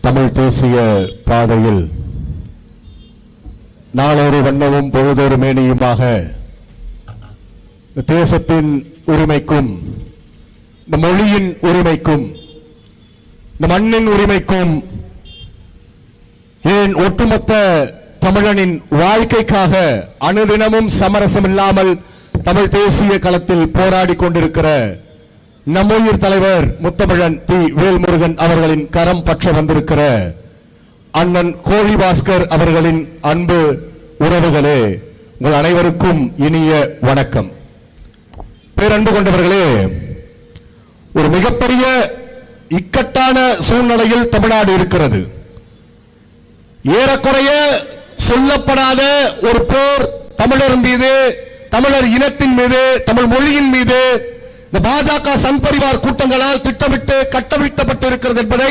தமிழ் தேசிய பாதையில் நாளொரு வண்ணமும் பொழுதொரு மேனியுமாக தேசத்தின் உரிமைக்கும் இந்த மொழியின் உரிமைக்கும் இந்த மண்ணின் உரிமைக்கும் ஏன் ஒட்டுமொத்த தமிழனின் வாழ்க்கைக்காக அனுதினமும் சமரசம் இல்லாமல் தமிழ் தேசிய களத்தில் போராடி கொண்டிருக்கிற நம்முயிர் தலைவர் முத்தமிழன் தி வேல்முருகன் அவர்களின் கரம் பற்ற வந்திருக்கிற அண்ணன் கோழி பாஸ்கர் அவர்களின் அன்பு உறவுகளே, உங்கள் அனைவருக்கும் இனிய வணக்கம். பேரன்பு கொண்டவர்களே, ஒரு மிகப்பெரிய இக்கட்டான சூழ்நிலையில் தமிழ்நாடு இருக்கிறது. ஏறக்குறைய சொல்லப்படாத ஒரு போர் தமிழர் மீது, தமிழர் இனத்தின் மீது, தமிழ் மொழியின் மீது இந்த பாஜக சன்பரிவார் கூட்டங்களால் திட்டமிட்டு கட்டவிழ்க்கப்பட்டு இருக்கிறது என்பதை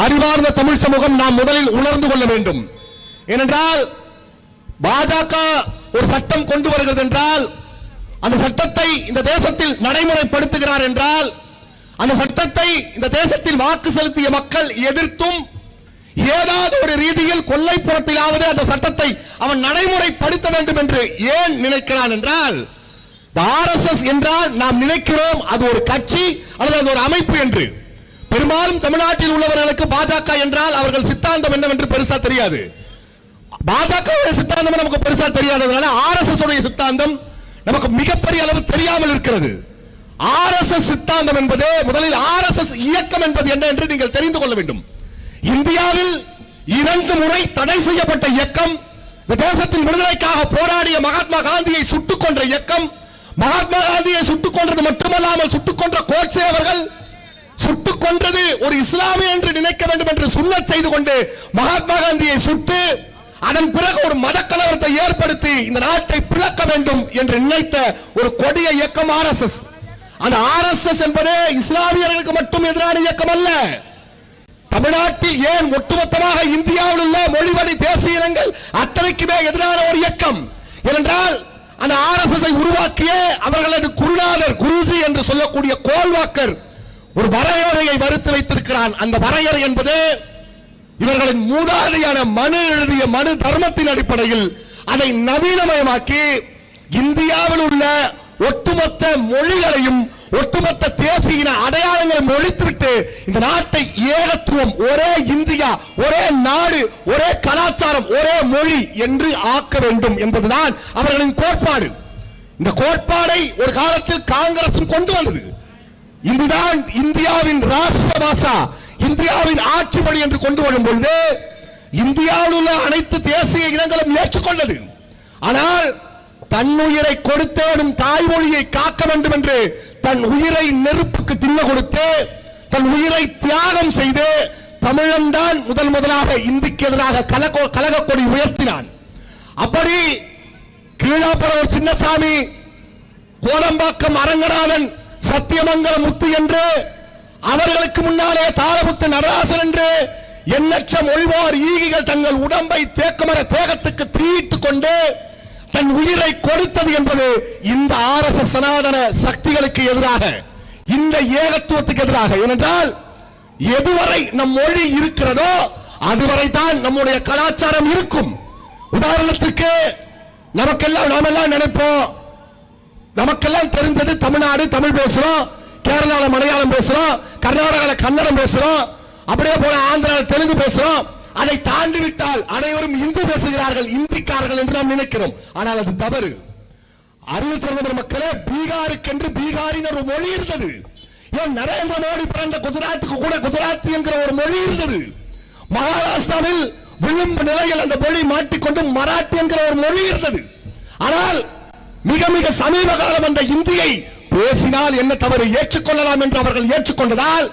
அறிவார்ந்த தமிழ் சமூகம் நாம் முதலில் உணர்ந்து கொள்ள வேண்டும். ஏனென்றால் பாஜக ஒரு சட்டம் கொண்டு வருகிறது என்றால், அந்த சட்டத்தை இந்த தேசத்தில் நடைமுறைப்படுத்துகிறார் என்றால், அந்த சட்டத்தை இந்த தேசத்தில் வாக்கு செலுத்திய மக்கள் எதிர்த்தும் ஏதாவது ஒரு ரீதியில் கொல்லைப்புறத்திலாவது அந்த சட்டத்தை அவன் நடைமுறைப்படுத்த வேண்டும் என்று ஏன் நினைக்கிறான் என்றால், RSS என்றால் நாம் நினைக்கிறோம் அது ஒரு கட்சி அல்லது அது ஒரு அமைப்பு என்று. பெரும்பாலும் தமிழ்நாட்டில் உள்ளவர்களுக்கு பாஜக என்றால் அவர்கள் சித்தாந்தம் என்னவென்று பெருசா தெரியாது. பாஜக சித்தாந்தம் நமக்கு பெருசா தெரியாததுனால RSS உடைய சித்தாந்தம் நமக்கு மிகப்பெரிய அளவு தெரியாமல் இருக்கிறது. RSS சித்தாந்தம் என்பது, முதலில் RSS இயக்கம் என்பது என்ன என்று நீங்கள் தெரிந்து கொள்ள வேண்டும். இந்தியாவில் 2 முறை தடை செய்யப்பட்ட இயக்கம், இந்த தேசத்தின் விடுதலைக்காக போராடிய மகாத்மா காந்தியை சுட்டுக் கொன்ற இயக்கம். மகாத்மா காந்தியை சுட்டுக் கொன்றது மட்டுமல்லாமல் சுட்டுக் கொன்ற கோட்சே அவர்கள் சுட்டுக் கொன்றது ஒரு இஸ்லாமிய என்று நினைக்க வேண்டும் என்று சுன்னத் செய்து கொண்டு மகாத்மா காந்தியை சுட்டு அதன் பிறகு ஒரு மத கலவரத்தை ஏற்படுத்தி இந்த நாட்டை பிளக்க வேண்டும் என்று நினைத்த ஒரு கொடிய இயக்கம் RSS. அந்த RSS என்பது இஸ்லாமியர்களுக்கு மட்டும் எதிரான இயக்கம் அல்ல. தமிழ்நாட்டில் ஏன் ஒட்டுமொத்தமாக இந்தியாவில் உள்ள மொழிவழி தேசிய இனங்கள் அத்தனைக்குமே எதிரான ஒரு இயக்கம். ஏனென்றால் அந்த RSS உருவாக்கிய அவர்களது குருநாதர், குருஜி என்று சொல்லக்கூடிய கோல்வாக்கர் ஒரு வரையறையை வகுத்து வைத்திருக்கிறான். அந்த வரையறை என்பது இவர்களின் மூதாதையான மனு எழுதிய மனு தர்மத்தின் அடிப்படையில் அதை நவீனமயமாக்கி இந்தியாவில் உள்ள ஒட்டுமொத்த மொழிகளையும் ஒட்டுமொத்த தேசிய அடையாளங்களை ஒழித்துவிட்டு இந்த நாட்டை ஏகத்துவம், ஒரே இந்தியா, ஒரே நாடு, ஒரே கலாச்சாரம், ஒரே மொழி என்று ஆக்க வேண்டும் என்பதுதான் அவர்களின் கோட்பாடு. இந்த கோட்பாடை ஒரு காலத்தில் காங்கிரசும் கொண்டு வந்தது. இதுதான் இந்தியாவின் ராஷ்டிர பாஷா, இந்தியாவின் ஆட்சி மொழி என்று கொண்டு வரும்பொழுது இந்தியாவில் உள்ள அனைத்து தேசிய இனங்களும் ஏற்றுக்கொண்டது. ஆனால் தன்னுயிரை கொடுத்தேனும் தாய்மொழியை காக்க வேண்டும் என்று தன் உயிரை நெருப்புக்கு தின்ன கொடுத்து தன் உயிரை தியாகம் செய்து தமிழன் தான் முதலாக இந்திக்கு எதிராக கலக கொடி உயர்த்தினான். அப்படி கீழாப்புறம் சின்னசாமி, கோடம்பாக்கம் அரங்கநாதன், சத்தியமங்கலம் முத்து என்று அவர்களுக்கு முன்னாலே தாளமுத்து நடராசன் என்று எண்ணற்ற மொழிவார் ஈகிகள் தங்கள் உடம்பை தேக்கமர தேகத்துக்கு தீயிட்டுக் கொண்டு தன் உயிரை கொடுத்தது என்பது இந்த RSS சனாதன சக்திகளுக்கு எதிராக, இந்த ஏகத்துவத்துக்கு எதிராக. ஏனென்றால் எதுவரை நம் மொழி இருக்கிறதோ அதுவரை தான் நம்முடைய கலாச்சாரம் இருக்கும். உதாரணத்துக்கு நாமெல்லாம் நினைப்போம், நமக்கெல்லாம் தெரிஞ்சது தமிழ்நாடு தமிழ் பேசுறோம், கேரளால மலையாளம் பேசுறோம், கர்நாடகால கன்னடம் பேசுறோம், அப்படியே போன ஆந்திரால தெலுங்கு பேசுறோம். அதை தாண்டி விட்டால் அனைவரும் இந்தி பேசுகிறார்கள், இந்திக்காரர்கள் என்று நாம் நினைக்கிறோம். ஆனால் அது தவறு. அறிவில் சிறந்த மக்களே, பீகாருக்கென்று பீகாரின் ஒரு மொழி இருந்தது. ஏன் நரேந்திர மோடி பிறந்த குஜராத்துக்கு கூட குஜராத்தி என்கிற ஒரு மொழி இருந்தது. மகாராஷ்டிராவில் விளிம்பு நிலையில் அந்த மொழி மாட்டிக்கொண்டு மராட்டி என்கிற ஒரு மொழி இருந்தது. ஆனால் மிக மிக சமீப காலம் அந்த இந்தியை பேசினால் என்ன தவறு, ஏற்றுக்கொள்ளலாம் என்று அவர்கள் ஏற்றுக்கொண்டதால்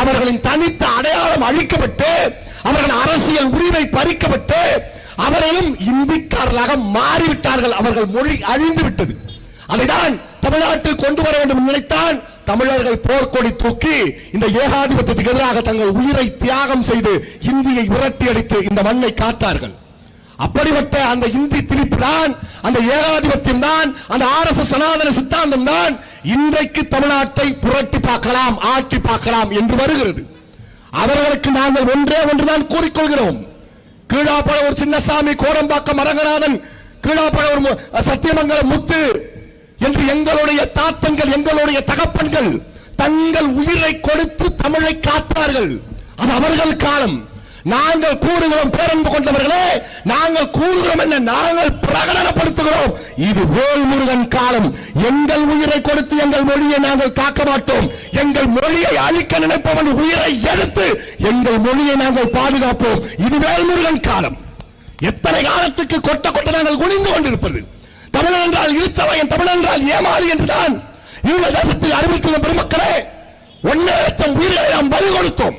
அவர்களின் தனித்த அடையாளம் அழிக்கப்பட்டு அவர்கள் அரசியல் உரிமை பறிக்கப்பட்டு அவர்களும் இந்திக்காரர்களாக மாறிவிட்டார்கள். அவர்கள் மொழி அழிந்து விட்டது. அதைதான் தமிழ்நாட்டில் கொண்டு வர வேண்டும் நினைத்தான் தமிழர்கள் போர்க்கொடி தூக்கி இந்த ஏகாதிபத்தியத்துக்கு எதிராக தங்கள் உயிரை தியாகம் செய்து இந்தியை விரட்டி அடித்து இந்த மண்ணை காத்தார்கள். அப்படிப்பட்ட அந்த இந்தி திணிப்பு தான், அந்த ஏகாதிபத்தியம் தான், அந்த RSS சனாதன சித்தாந்தம் தான் இன்றைக்கு தமிழ்நாட்டை புரட்டி பார்க்கலாம், ஆட்டி பார்க்கலாம் என்று வருகிறது. அவர்களுக்கு நாங்கள் ஒன்றே ஒன்றுதான் கூறிக்கொள்கிறோம். கீழாப்பழ ஒரு சின்னசாமி, கோடம்பாக்கம் அரங்கநாதன், கீழாப்பழ ஒரு சத்தியமங்கலம் முத்து என்று எங்களுடைய தாத்தங்கள், எங்களுடைய தகப்பன்கள் தங்கள் உயிரை கொடுத்து தமிழை காத்தார்கள். அது அவர்கள் காலம். நாங்கள் கூறுகிறோம், பேரன்பு கொண்டவர்களே, நாங்கள் கூறுகிறோம் என்ன, நாங்கள் பிரகடனப்படுத்துகிறோம், இது வேல்முருகன் காலம். எங்கள் உயிரை கொடுத்து எங்கள் மொழியை நாங்கள் காக்க மாட்டோம். எங்கள் மொழியை அழிக்க நினைப்பவன் உயிரை எடுத்து எங்கள் மொழியை நாங்கள் பாதுகாப்போம். இது வேல்முருகன் காலம். எத்தனை காலத்துக்கு கொட்ட கொட்ட நாங்கள் குனிந்து கொண்டிருப்பது? தமிழன் என்றால் இழுத்தவன், தமிழன் என்றால் ஏமாளி என்றுதான் ஈழ தேசத்தில் அறிவித்துள்ள பெருமக்களே, 1 லட்சம் உயிர்களை நாம் பலி கொடுத்தோம்.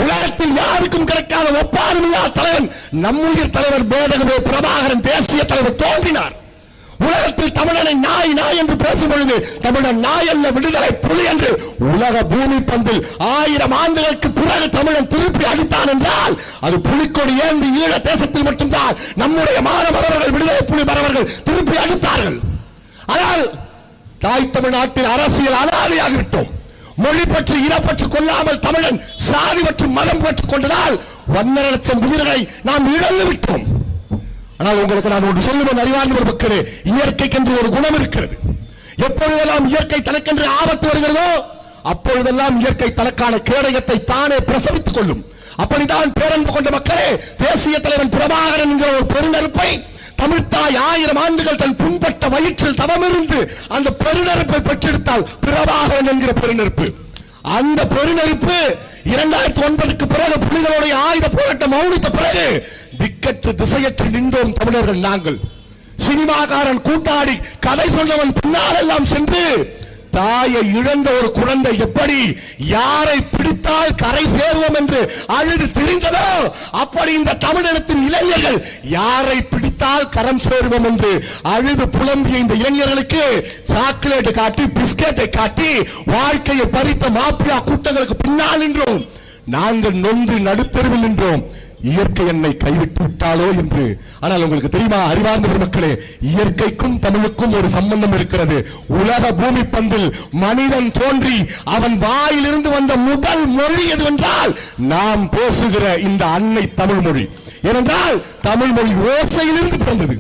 உலகத்தில் யாருக்கும் கிடைக்காத ஒப்பாருமில்லா தலைவன் நம்முயிர் தலைவர் பேடகவே பிரபாகரன் தேசிய தலைவர் தோன்றினார். உலகத்தில் தமிழனை நாய் நாய் என்று பேசும் பொழுது தமிழன் நாய் அல்ல, விடுதலை புலி என்று உலக பூமி பந்தில் 1000 ஆண்டுகளுக்கு பிறகு தமிழன் திருப்பி அளித்தான் என்றால் அது புலிக்கொடி ஏந்தி ஈழ தேசத்தில் மட்டும்தான் நம்முடைய மாணவர்கள், விடுதலை புலி மறவர்கள் திருப்பி அளித்தார்கள். ஆனால் தாய் தமிழ்நாட்டில் அரசியல் அனாதையாகிவிட்டோம். மொழி பற்றி, இனப்பற்று கொள்ளாமல் தமிழன் சாதி மற்றும் மதம் பெற்றுக் கொண்டதால் 1.5 லட்சம் உயிர்களை நாம் இழந்து விட்டோம். ஆனால் உங்களுக்கு நான் ஒன்று சொல்லுவேன், அறிவார்ந்த மக்களே, இயற்கைக்கென்று ஒரு குணம் இருக்கிறது. எப்பொழுதெல்லாம் இயற்கை தனக்கென்று ஆபத்து வருகிறதோ அப்பொழுதெல்லாம் இயற்கை தனக்கான கேடயத்தை தானே பிரசவித்துக் கொள்ளும். அப்படித்தான் பேரன்பு கொண்ட மக்களே, தேசிய தலைவன் பிரபாகரன் என்கிற ஒரு பெருநெருப்பை தமிழ்த்தாய் 1000 ஆண்டுகள் தன் புண்பட்ட வயிற்றில் தவமிருந்து அந்த பெருநெருப்பை பெற்றெடுத்தால் பிரபாகரன் என்கிற பெருநெருப்பு. அந்த பெருநெருப்பு 2009க்கு பிறகு புலிகளுடைய ஆயுத போராட்டம் மௌனித்த பிறகு திக்கற்று திசையற்று நின்றோம் தமிழர்கள். நாங்கள் சினிமாக்காரன் கூட்டாடி கதை சொன்னவன் பின்னால் எல்லாம் சென்று தாயை இழந்த ஒரு குழந்தை எப்படி யாரை பிடித்தால் கரை சேருவோம் என்று அழுது திரிந்ததோ அப்படி இந்த தமிழினத்தின் இளைஞர்கள் யாரை பிடித்தால் கரம் சேருவோம் என்று அழுது புலம்பிய இந்த இளைஞர்களுக்கு சாக்லேட் காட்டி, பிஸ்கெட்டை காட்டி வாழ்க்கையை பறித்த மாப்பியா கூட்டங்களுக்கு பின்னால் நின்றோம். நாங்கள் நொந்து நடுத்தருவில் நின்றோம். இயற்கை என்னை கைவிட்டு விட்டாலோ என்று. ஆனால் உங்களுக்கு தெரியுமா அறிவார்ந்த பெருமக்களே, இயற்கைக்கும் தமிழுக்கும் ஒரு சம்பந்தம் இருக்கிறது. உலக பூமி பந்தில் மனிதன் தோன்றி அவன் வாயிலிருந்து வந்த முதல் மொழி எதுவென்றால் நாம் பேசுகிற இந்த அன்னை தமிழ் மொழி. ஏனென்றால் தமிழ் மொழி ஓசையிலிருந்து பிறந்தது.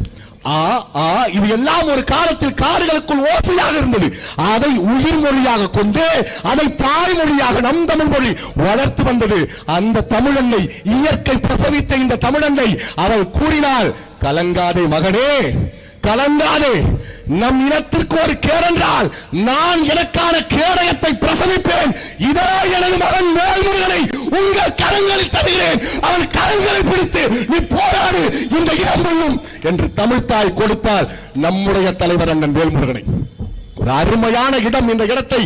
இது எல்லாம் ஒரு காலத்தில் காடுகளுக்குள் ஓசையாக இருந்தது. அதை உயிர் மொழியாக கொண்டு அதை தாய்மொழியாக நம் தமிழ் மொழி வளர்த்து வந்தது. அந்த தமிழன்னை, இயற்கை பிரசவித்த இந்த தமிழன்னை அவள் கூறினாள், கலங்காதே மகனே, கலங்காதே, நம் இனத்திற்கு ஒரு கேடென்றால் நான் எனக்கான கேடயத்தை பிரசவிப்பேன். இதோ எனது மகன் வேல்முருகனை உங்கள் கரங்களில் தருகிறேன். அவன் கரங்களை பிடித்து நீ போராடு, இந்த இடம் வெல்லும் என்று தமிழ்த்தாய் கொடுத்தால் நம்முடைய தலைவர் அண்ணன் வேல்முருகனை. ஒரு அருமையான இடம். இந்த இடத்தை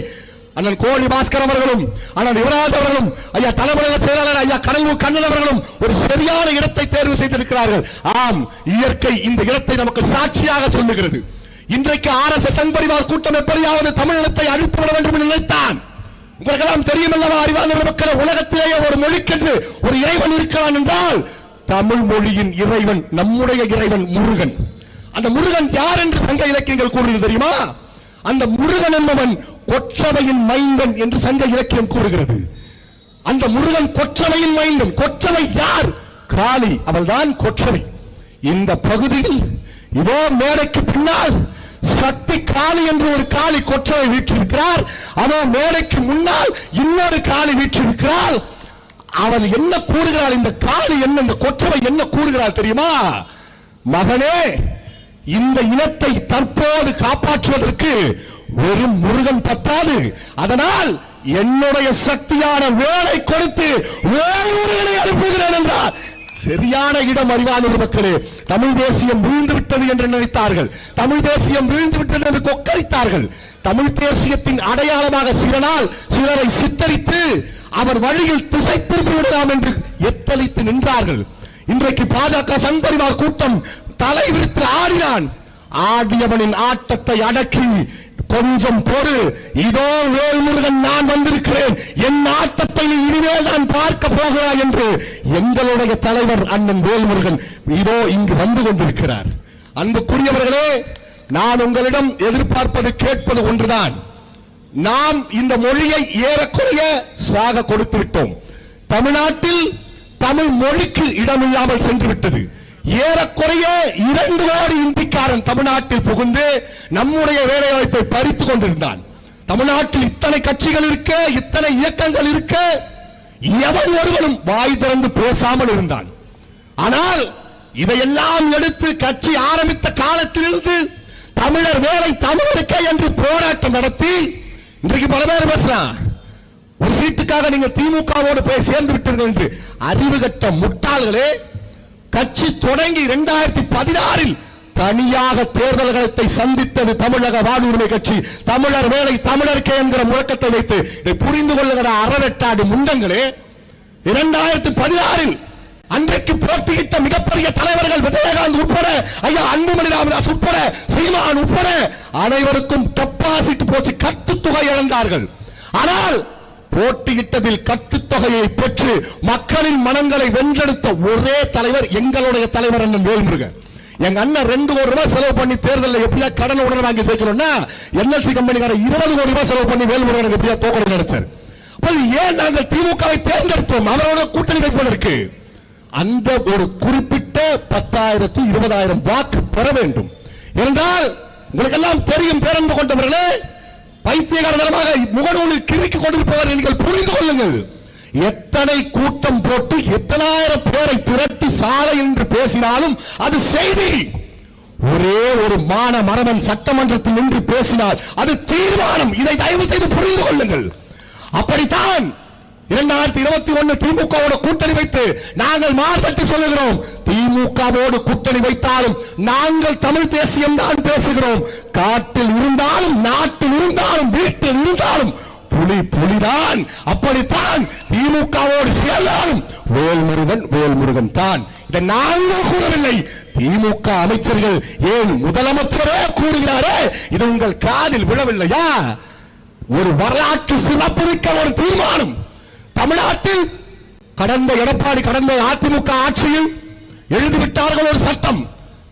அண்ணன் கோழி பாஸ்கர் அவர்களும் அண்ணன் யுவராஜ் அவர்களும் ஐயா தலைமை செயலாளர் ஐயா கடலூர் கண்ணன் அவர்களும் ஒரு சரியான இடத்தை தேர்வு செய்திருக்கிறார்கள். ஆம், இயற்கை இந்த இடத்தை நமக்கு சாட்சியாக சொல்லுகிறது. இன்றைக்கு RSS சங்பரிவார் கூட்டம் எப்படியாவது தமிழினத்தை அழித்துவிட வேண்டும் என்று நினைத்தான். உங்களுக்கெல்லாம் தெரியும் அல்லவா அறிவார்ந்த மக்கள், உலகத்திலேயே ஒரு மொழிக்கென்று ஒரு இறைவன் இருக்கிறான் என்றால் தமிழ் மொழியின் இறைவன் நம்முடைய இறைவன் முருகன். அந்த முருகன் யார் என்று சங்க இலக்கியங்கள் கூறுகிறது தெரியுமா? அந்த முருகன் என்பவன் கொற்றவையின் மைந்தன் என்று சங்க இலக்கியம் கூறுகிறது. அந்த முருகன் கொற்றவையின் மைந்தன். கொற்றவை யார்? காளி, அவள்தான் கொற்றவை. இந்த பகுதியில் இதோ மேடைக்கு பின்னால் சக்தி காளி என்று ஒரு காளி கொற்றவை வீற்றிருக்கிறார். அவன் மேடைக்கு முன்னால் இன்னொரு காளி வீற்றிருக்கிறாள். அவள் என்ன கூறுகிறாள்? இந்த காளி என்ன, இந்த கொற்றவை என்ன கூறுகிறாள் தெரியுமா? மகனே, இந்த இனத்தை தற்போது காப்பாற்றுவதற்கு வெறும் முருகன் பத்தாது, அதனால் என்னுடைய சக்தியான வேலை கொடுத்து வேலூர்களை அனுப்புகிறேன் என்றார். சரியான இடம் அறிவான மக்களே. தமிழ் தேசியம் வீழ்ந்து விட்டது என்று நினைத்தார்கள். தமிழ் தேசியம் வீழ்ந்து விட்டது என்று கொக்கரித்தார்கள். தமிழ் தேசியத்தின் அடையாளமாக சிலரை சித்தரித்து அவர் வழியில் திசை திருப்பி விடலாம் என்று எத்தளித்து நின்றார்கள். இன்றைக்கு பாஜக சங்பரிவார் கூட்டம் தலை விரித்து ஆடினான். ஆடியவனின் ஆட்டத்தை அடக்கி கொஞ்சம் பொறு, இதோ வேல்முருகன் நான் வந்திருக்கிறேன், என் ஆட்டத்தை நீ இனிமேல் தான் பார்க்க போகிறாய் என்று எங்களுடைய தலைவர் அண்ணன் வேல்முருகன் இதோ இங்கு வந்து கொண்டிருக்கிறார். அன்புக்குரியவர்களே, நான் உங்களிடம் எதிர்பார்ப்பது கேட்பது ஒன்றுதான். நாம் இந்த மொழியை ஏறக்குறைய சாக கொடுத்து விட்டோம். தமிழ்நாட்டில் தமிழ் மொழிக்கு இடமில்லாமல் சென்று விட்டது. ஏறக்குறைய 2 கோடி இந்திக்காரன் தமிழ்நாட்டில் புகுந்து நம்முடைய வேலை வாய்ப்பை பறித்துக் கொண்டிருந்தான். தமிழ்நாட்டில் இத்தனை கட்சிகள் இருக்க, இத்தனை இயக்கங்கள் இருக்க, எவன் ஒருவனும் வாய் திறந்து பேசாமல் இருந்தான். ஆனால் இதையெல்லாம் எடுத்து கட்சி ஆரம்பித்த காலத்திலிருந்து தமிழர் வேலை தமிழருக்கே என்று போராட்டம் நடத்தி இன்றைக்கு பல பேர் பேசுறான். ஒரு சீட்டுக்காக நீங்க திமுகவோடு போய் சேர்ந்து விட்டீர்கள் என்று. அறிவு கட்ட முட்டாள்களே, கட்சி தொடங்கி 2016 தனியாக தேர்தல் களத்தை சந்தித்தது தமிழக வாழ்வுரிமை கட்சி. தமிழர் வேலை தமிழருக்கே என்கிற முழக்கத்தை வைத்து இதை புரிந்து கொள்ளுகிற அறவெட்டாடு முண்டங்களே, 2016 அன்றைக்கு போட்டியிட்ட மிகப்பெரிய தலைவர்கள் விஜயகாந்த் உட்பட, ஐயா அன்புமணி ராமதாஸ் உட்பட, சீமான் உட்பட அனைவருக்கும் டெபாசிட் போச்சு, கட்டுத்தொகை இழந்தார்கள். ஆனால் போட்டியிட்டதில் கட்டுத்தொகையை பெற்று மக்களின் மனங்களை வென்றெடுத்த ஒரே தலைவர் எங்களுடைய தலைவர் அண்ணன் வேல்முருகன். எங்க அண்ணன் 2 கோடி ரூபாய் செலவு பண்ணி தேர்தலில் எப்படியா கடன் உடனே வாங்கி சேர்க்கணும்னா என்எல்சி கம்பெனிக்கார 20 கோடி ரூபாய் செலவு பண்ணி வேல்முருகன் எப்படியா தோக்கடி நினைச்சார். ஏன் நாங்கள் திமுகவை தேர்ந்தெடுத்தோம் அவரோட கூட்டணி வைப்பதற்கு? அந்த ஒரு குறிப்பிட்ட 10,000 20,000 வாக்கு பெற வேண்டும் என்றால் உங்களுக்கு எல்லாம் தெரியும். பேரன்பு கொண்டவர்களே, பைத்தியகாரமாக முகநூலில் கிறுக்கி கொண்டிருப்பவர் நீங்கள் புரிந்து கொள்ளுங்கள். எத்தனை கூட்டம் போட்டு எத்தனாயிரம் பேரை திரட்டி சாலை என்று பேசினாலும் அது செய்தி. ஒரே ஒரு மான மரமன் சட்டமன்றத்தில் நின்று பேசினால் அது தீர்மானம். இதை தயவு செய்து புரிந்து கொள்ளுங்கள். அப்படித்தான் 2021 திமுகவோடு கூட்டணி வைத்து நாங்கள் மார்த்தட்டி சொல்லுகிறோம். திமுகவோடு கூட்டணி வைத்தாலும் நாங்கள் தமிழ் தேசியம் தான் பேசுகிறோம். காட்டில் இருந்தாலும், நாட்டில் இருந்தாலும், வீட்டில் இருந்தாலும் புலி புலிதான். அப்படித்தான் திமுகவோடு சேர்ந்தாலும் வேல்முருகன் தான். இதை நாங்கள் கூறவில்லை, திமுக அமைச்சர்கள், ஏன் முதலமைச்சரே கூறுகிறாரே, இது உங்கள் காதில் விழவில்லையா? ஒரு வரலாற்று சிறப்புமிக்க ஒரு தீர்மானம். தமிழ்நாட்டில் கடந்த எடப்பாடி கடந்த அதிமுக ஆட்சியில் எழுதிவிட்டார்கள் ஒரு சட்டம்.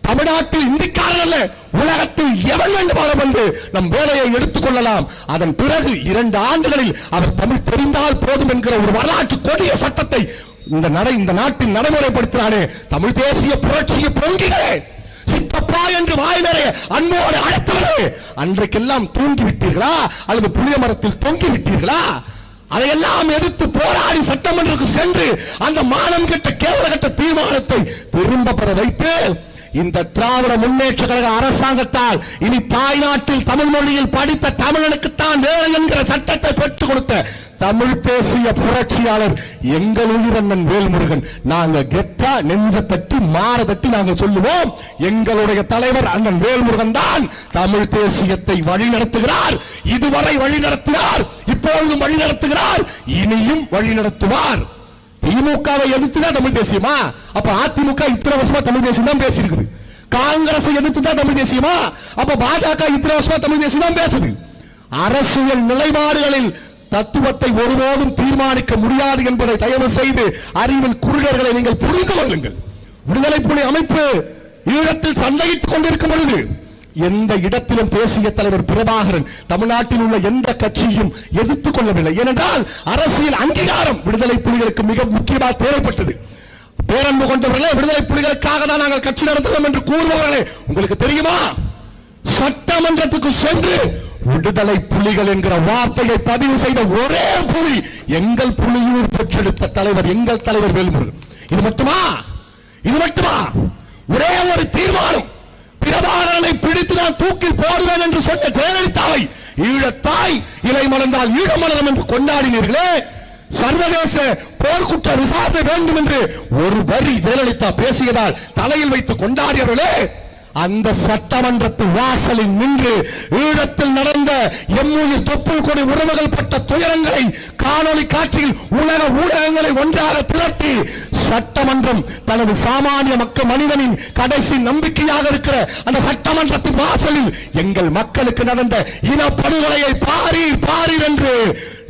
தமிழ்நாட்டில் இந்திக்காரன் அல்ல, உலகத்தில் எவன் வேண்டுமானாலும் வந்து நம் வேலையை எடுத்துக் கொள்ளலாம். அதன் பிறகு 2 ஆண்டுகளில் அவர் தமிழ் தெரிந்தால் போதும் என்கிற ஒரு வரலாற்று கொடிய சட்டத்தை இந்த நாட்டில் நடைமுறைப்படுத்தினானே தமிழ் தேசிய புரட்சிய பொங்கிகளே, சித்தப்பா என்று வாய் நிறைய அன்போடு அழைத்தவரே, அன்றைக்கெல்லாம் தூங்கி விட்டீர்களா அல்லது புளிய மரத்தில் தொங்கி விட்டீர்களா? அதையெல்லாம் எதிர்த்து போராடி சட்டமன்றத்துக்கு சென்று அந்த மானம் கெட்ட கேவல கட்ட தீர்மானத்தை திரும்ப பெற வைத்து இந்த திராவிட முன்னேற்ற கழக அரசாங்கத்தால் இனி தாய்நாட்டில் தமிழ் மொழியில் படித்த தமிழனுக்குத்தான் வேலை என்கிற சட்டத்தை பெற்றுக் கொடுத்த தமிழ் பேசிய புரட்சியாளர் எங்கள் உயிரண்ணன் வேல்முருகன். நாங்க கெத்தா நெஞ்ச தட்டி மாற தட்டி நாங்கள் சொல்லுவோம், எங்களுடைய தலைவர் அண்ணன் வேல்முருகன் தான் தமிழ் தேசியத்தை வழிநடத்துகிறார். இதுவரை வழிநடத்தினார், இப்பொழுதும் வழிநடத்துகிறார், இனியும் வழிநடத்துவார். திமுகவை எதிர்த்துதான் தமிழ் தேசியமா? அப்ப அதிமுக இத்தனை வருஷமா தமிழ் தேசியம் தான் பேசியிருக்குது. காங்கிரஸ் எதிர்த்துதான் தமிழ் தேசியமா? அப்ப பாஜக இத்தனை வருஷமா தமிழ் தேசியம் தான் பேசுது. அரசியல் நிலைப்பாடுகளில் தத்துவத்தை ஒருபோதும் தீர்மானிக்க முடியாது என்பதை தயவு செய்து அறிவில் குருடர்களை நீங்கள் புரிந்து கொள்ளுங்கள். விடுதலை புலி அமைப்பு ஈழத்தில் சண்டையிட்டுக் கொண்டிருக்கும் பொழுது எந்த இடத்திலும் பேசிய தலைவர் பிரபாகரன் தமிழ்நாட்டில் உள்ள எந்த கட்சியும் எதிர்த்துக் கொள்ளவில்லை. ஏனென்றால் அரசியல் அங்கீகாரம் விடுதலை புலிகளுக்கு மிக முக்கியமாக தேவைப்பட்டது. பேரன்பு கொண்டவர்களே, விடுதலை புலிகளுக்காக தான் நாங்கள் கட்சி நடத்துகிறோம் என்று கூறுபவர்களே, உங்களுக்கு தெரியுமா, சட்டமன்றத்துக்கு சென்று விடுதலை புலிகள் என்கிற வார்த்தையை பதிவு செய்த ஒரே புலி எங்கள் புலியூர் பெற்றெடுத்த தலைவர் எங்கள் தலைவர் வேல்முருகன். இது மட்டுமா? ஒரே ஒரு தீர்மானம், பிரபாகரனை பிடித்து நான் தூக்கில் போடுவேன் என்று சொன்ன ஜெயலலிதாவை ஈழத்தாய் இலை மலர்ந்தால் ஈழ மலரும் என்று கொண்டாடினீர்களே, சர்வதேச போர்க்குற்ற விசாரணை வேண்டும் என்று ஒரு வரி ஜெயலலிதா பேசியதால் தலையில் வைத்து கொண்டாடியவர்களே, அந்த சட்டமன்றத்து வாசலில் நின்று ஈழத்தில் நடந்த எம்முயிர் தொப்புள் கொடி உறவுகள் பட்ட துயரங்களை காணொலி காட்சியில் உலக ஊடகங்களை ஒன்றாக திரட்டி சட்டமன்றம் தனது சாமானிய மக்கள் மனிதனின் கடைசி நம்பிக்கையாக இருக்கிற அந்த சட்டமன்றத்தின் வாசலில் எங்கள் மக்களுக்கு நடந்த இனப்படுகொலையை பாரீர் என்று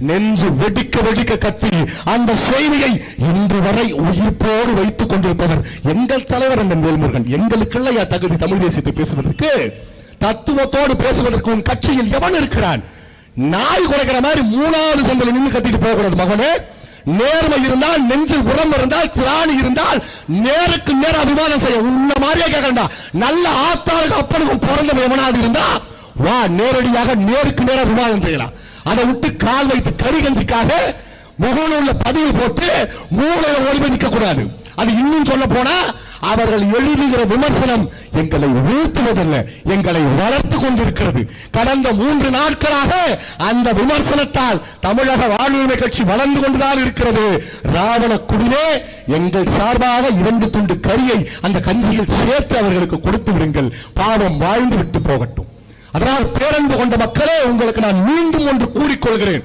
நெஞ்சு வெடிக்க வெடிக்க கத்தி அந்த செய்தியை இன்று வரை உயிர்ப்போடு வைத்துக் கொண்டிருப்பவர் எங்கள் தலைவர் அண்ணன் வேல்முருகன். எங்களுக்கு இல்லையா தகுதி தமிழ் தேசியத்தை பேசுவதற்கு, தத்துவத்தோடு பேசுவதற்கு உன் கட்சியில் எவன் இருக்கிறான்? நாய் குறைக்கிற மாதிரி 3வது சந்தில நின்று கத்திட்டு போகக்கூடாது மகனே. நேர்மை இருந்தால், நெஞ்சில் உரம் இருந்தால், திராணி இருந்தால் நேருக்கு நேர அபிமானம் செய்ய உன்ன மாதிரியே கேட்கண்டா. நல்ல ஆத்தாளுக்கு அப்பனுக்கும் பிறந்த எவனாது இருந்தா வா, நேரடியாக நேருக்கு நேர அபிமானம் செய்யலாம். அதை விட்டு கால் வைத்து கறி கஞ்சிக்காக முகநூல்ல உள்ள பதிவு போட்டு மூளையை ஒளிபதிக்க கூடாது. அது இன்னும் சொல்ல போனா அவர்கள் எழுதுகிற விமர்சனம் எங்களை வீழ்த்துவதல்ல, எங்களை வளர்த்து கொண்டிருக்கிறது. கடந்த 3 நாட்களாக அந்த விமர்சனத்தால் தமிழக வாழ்வுரிமை கட்சி வளர்ந்து கொண்டுதான் இருக்கிறது. ராவண குடிலே எங்கள் சார்பாக 2 துண்டு கரியை அந்த கஞ்சியில் சேர்த்து அவர்களுக்கு கொடுத்து விடுங்கள், பாவம் வாழ்ந்து விட்டு போகட்டும். அதனால் பேரன்பு கொண்ட மக்களே, உங்களுக்கு நான் மீண்டும் ஒன்று கூறிக்கொள்கிறேன்.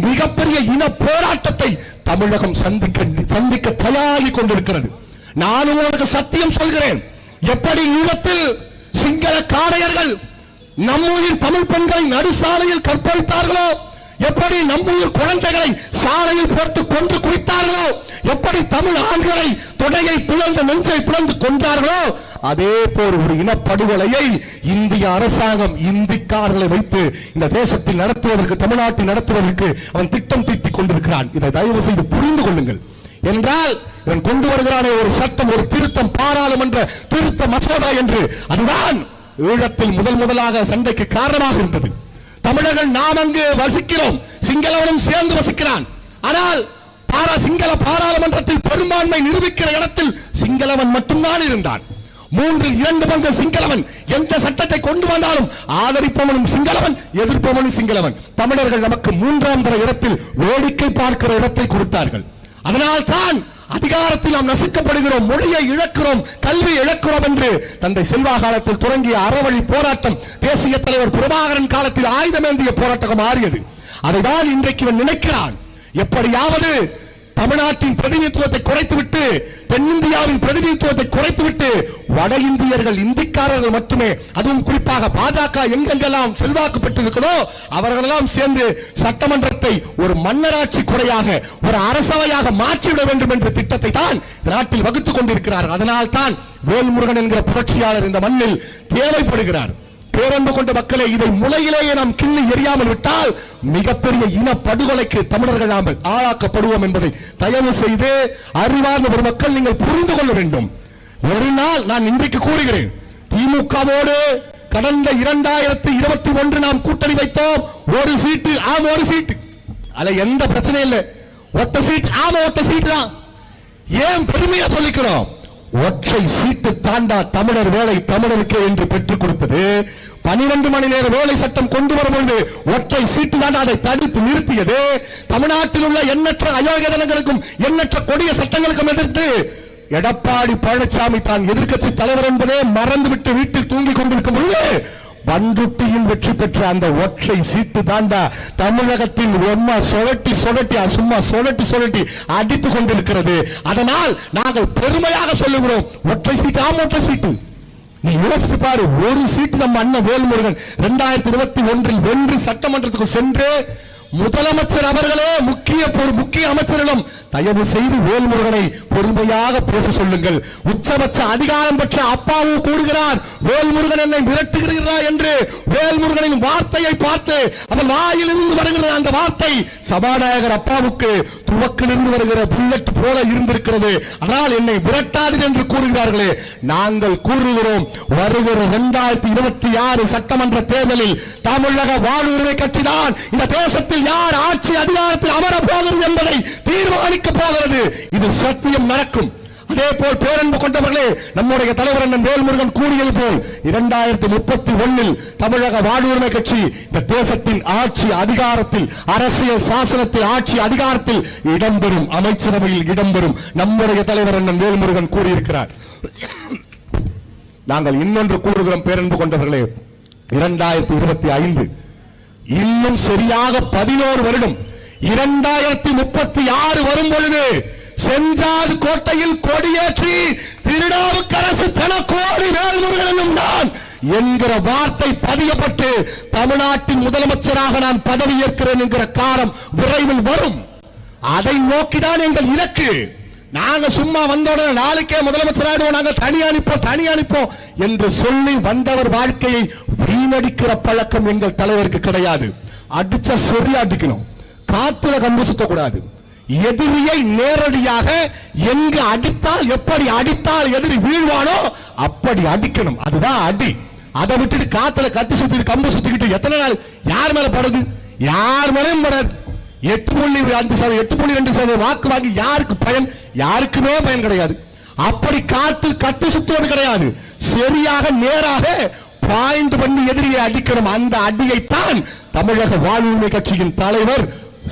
மிகப்பெரிய இன போராட்டத்தை தமிழகம் சந்திக்க தயாராகி கொண்டிருக்கிறது. நான் உங்களுக்கு சத்தியம் சொல்கிறேன், எப்படி ஈழத்தில் சிங்கள காடையர்கள் நம்மூரின் தமிழ் பெண்களை நடுசாலையில் கற்பழித்தார்களோ, எப்படி நம்மூர் குழந்தைகளை சாலையில் போட்டு கொன்று குவித்தார்களோ, எப்படி தமிழ் ஆண்களை தொடையை பிளந்து நெஞ்சை பிளந்து கொன்றார்களோ, அதே போல் ஒரு இனப்படுகொலையை இந்திய அரசாங்கம் இந்திக்காரர்களை வைத்து இந்த தேசத்தில் நடத்துவதற்கு, தமிழ்நாட்டில் நடத்துவதற்கு அவன் திட்டம் தீட்டிக் கொண்டிருக்கிறான். இதை தயவு செய்து புரிந்து கொள்ளுங்கள். என்றால் இவன் கொண்டு வருகிறானே ஒரு சட்டம், ஒரு திருத்தம், பாராளுமன்ற திருத்த மசோதா என்று, அதுதான் ஈழத்தில் முதலாக சண்டைக்கு காரணமாக இருந்தது. தமிழர்கள் நாம் அங்கு வசிக்கிறோம், சிங்களவனும் சேர்ந்து வசிக்கிறான். ஆனால் சிங்கள பாராளுமன்றத்தில் பெரும்பான்மை நிரூபிக்கிற இடத்தில் சிங்களவன் மட்டும்தான் இருந்தான். 3/2 பங்கு சிங்களவன். எந்த சட்டத்தை கொண்டு வந்தாலும் ஆதரிப்பவனும் சிங்களவன், எதிர்ப்பவனும் சிங்களவன். தமிழர்கள் நமக்கு 3ஆம் தர இடத்தில் வேடிக்கை பார்க்கிற இடத்தை கொடுத்தார்கள். அதனால் தான் அதிகாரத்தில் நாம் நசுக்கப்படுகிறோம், மொழியை இழக்கிறோம், கல்வி இழக்கிறோம் என்று தந்தை செல்வா காலத்தில் தொடங்கிய அறவழி போராட்டம் தேசிய தலைவர் பிரபாகரன் காலத்தில் ஆயுதமேந்திய போராட்டம் மாறியது. அதைதான் இன்றைக்கு இவன் நினைக்கிறான். எப்படியாவது தமிழ்நாட்டின் பிரதிநிதித்துவத்தை குறைத்துவிட்டு, தென்னிந்தியாவின் பிரதிநிதித்துவத்தை குறைத்துவிட்டு, வட இந்தியர்கள், இந்திக்காரர்கள் மட்டுமே, அதுவும் குறிப்பாக பாஜக எங்கெங்கெல்லாம் செல்வாக்கு பெற்றிருக்கிறதோ அவர்களெல்லாம் சேர்ந்து சட்டமன்றத்தை ஒரு மன்னராட்சி குறையாக, ஒரு அரசவையாக மாற்றிவிட வேண்டும் என்ற திட்டத்தை தான் நாட்டில் வகுத்துக் கொண்டிருக்கிறார்கள். அதனால் தான் வேல்முருகன் என்கிற புரட்சியாளர் இந்த மண்ணில் தேவைப்படுகிறார். பேரன்பு கொண்ட மக்களே, இதை முளையிலேயே நாம் கிள்ளி எறியாமல் விட்டால் மிகப்பெரிய இன படுகொலைக்கு தமிழர்கள் நாம் ஆளாக்கப்படுவோம் என்பதை தயவு செய்து அறிவார்ந்த ஒரு மக்கள் நீங்கள் புரிந்து கொள்ள வேண்டும். ஒரு நாள் நான் இன்றைக்கு கூறுகிறேன், திமுகவோடு கடந்த 2021 நாம் கூட்டணி வைத்தோம். ஒரு சீட்டு ஆம், ஒரு சீட்டு, அதுல எந்த பிரச்சனையும் இல்லை. ஒத்த சீட்டு ஆமா, ஒத்த சீட்டு தான். ஏன் பெருமையா சொல்லிக்கிறோம்? ஒற்றை சீட்டு தாண்டா தமிழர் வேலை தமிழருக்கு என்று பெற்றுக் கொடுத்தது. 12 மணி நேர வேலை சட்டம் கொண்டு வரும்போது ஒற்றை சீட்டு தாண்டா அதை தடுத்து நிறுத்தியது. தமிழ்நாட்டில் உள்ள எண்ணற்ற அயோக்கியதனங்களுக்கும் எண்ணற்ற கொடிய சட்டங்களுக்கும் எதிர்த்து எடப்பாடி பழனிசாமி தான் எதிர்க்கட்சி தலைவர் என்பதே மறந்துவிட்டு வீட்டில் தூங்கிக் கொண்டிருக்கும் பொழுது பண்ருட்டியில் வெற்றி பெற்ற அந்த ஒற்றை சீட்டு தாண்டா தமிழகத்தில் சும்மா சுழட்டி அடித்துக் கொண்டிருக்கிறது. அதனால் நாங்கள் பெருமையாக சொல்லுகிறோம், ஒற்றை சீட்டு ஆம், ஒற்றை சீட்டு. நீ யோசிச்சு பாரு, ஒரு சீட்டு நம்ம அண்ணன் வேல்முருகன் 2021 வென்று சட்டமன்றத்துக்கு சென்று முதலமைச்சர் அவர்களே முக்கிய அமைச்சரிடம் தயவு செய்து வேல்முருகனை பொறுமையாக பேச சொல்லுங்கள். உச்சபட்ச அதிகாரம் பெற்ற அப்பாவும் கூறுகிறார், வேல்முருகன் என்னை மிரட்டுகிறார் என்று. வேல்முருகனின் வார்த்தையை பார்த்து அவன் வாயிலிருந்து வருகிற அந்த வார்த்தை சபாநாயகர் அப்பாவுக்கு துவக்கிலிருந்து வருகிற புல்லட் போல இருந்திருக்கிறது. ஆனால் என்னை மிரட்டாது என்று கூறுகிறார்களே, நாங்கள் கூறுகிறோம், வருகிற 2026 சட்டமன்ற தேர்தலில் தமிழக வாழ்வுரிமை கட்சிதான் இந்த தேசத்தில் யார் ஆட்சி அதிகாரத்தில் அமர போகிறது என்பதை தீர்மானிக்க போகிறது. இது சத்தியம் நடக்கும். அதே போல் பேரன்பு கொண்டவர்களே, நம்முடைய தலைவர் அண்ணன் வேல்முருகன் கூறியது போல் 2031 தமிழக வாழ்வுரிமை கட்சி இந்த தேசத்தின் ஆட்சி அதிகாரத்தில், அரசியல் சாசனத்தில் ஆட்சி அதிகாரத்தில் இடம்பெறும், அமைச்சரவையில் இடம்பெறும். நம்முடைய தலைவர் அண்ணன் வேல்முருகன் கூறியிருக்கிறார். நாங்கள் இன்னொன்று கூறுகிறோம் பேரன்பு கொண்டவர்களே, 2025 இன்னும் சரியாக 11 வருடம் 2036 வரும் பொழுது செஞ்சாது கோட்டையில் கொடியேற்றி திருநாவுக்கரசு தனக்கோடி வேல்முருகனும் நான் என்கிற வார்த்தை பதியப்பட்டு தமிழ்நாட்டின் முதலமைச்சராக நான் பதவியேற்கிறேன் என்கிற காலம் விரைவில் வரும். அதை நோக்கிதான் எங்கள் இலக்கு. நாங்க சும்மா வந்தோட நாளைக்கே முதலமைச்சராக நாங்கள் தனி அனுப்போம் என்று சொல்லி வந்தவர் வாழ்க்கையை வீணடிக்கிற பழக்கம் எங்கள் தலைவருக்கு கிடையாது. அடிச்சா சரியா அடிக்கணும், காத்துல கம்பு சுத்தக்கூடாது. எதிரியை நேரடியாக எங்கு அடித்தால், எப்படி அடித்தால் எதிரி வீழ்வானோ அப்படி அடிக்கணும். அதுதான் அடி. அதை விட்டுட்டு காத்துல கத்தி சுத்திட்டு கம்பு சுத்திக்கிட்டு எத்தனை நாள் யார் மேல படுது? யார் மேலும் படாது. 8.5%, 8.2% வாக்கு வாங்கி யாருக்கு பயன்? யாருக்குமே பயன் கிடையாது. அப்படி காத்து கட்டி சுத்துவது கிடையாது. சரியாக நேராக பாய்ந்து பண்ணி எதிரியை அடிக்கணும். அந்த அடியைத்தான் தமிழக வாழ்வுரிமை கட்சியின் தலைவர்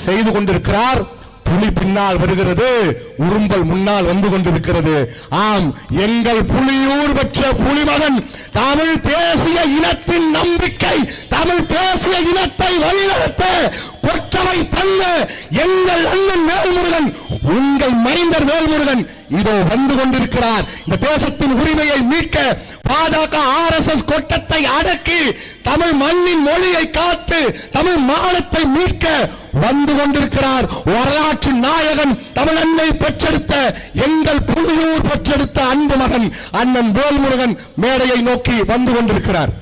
செய்து கொண்டிருக்கிறார். புலி பின்னால் வருகிறது, உரும்பல் முன்னால் வந்து கொண்டிருக்கிறது. ஆம், எங்கள் புலியூர் பெற்ற புலிமகன், தமிழ் தேசிய இனத்தின் நம்பிக்கை, தமிழ் தேசிய இனத்தை வழிநடத்த கொற்றவை தந்த எங்கள் அண்ணன் வேல்முருகன், உங்கள் மைந்தர் வேல்முருகன் இதோ வந்து கொண்டிருக்கிறார். இந்த தேசத்தின் உரிமையை மீட்க பாஜக RSS கொட்டத்தை அடக்கி தமிழ் மண்ணின் மொழியை காத்து தமிழ் மானத்தை மீட்க வந்து கொண்டிருக்கிறார். வரலாற்று நாயகன், தமிழ் அன்னை பெற்றெடுத்த எங்கள் புலியூர் பெற்றெடுத்த அன்பு மகன் அண்ணன் வேல்முருகன் மேடையை நோக்கி வந்து கொண்டிருக்கிறார்.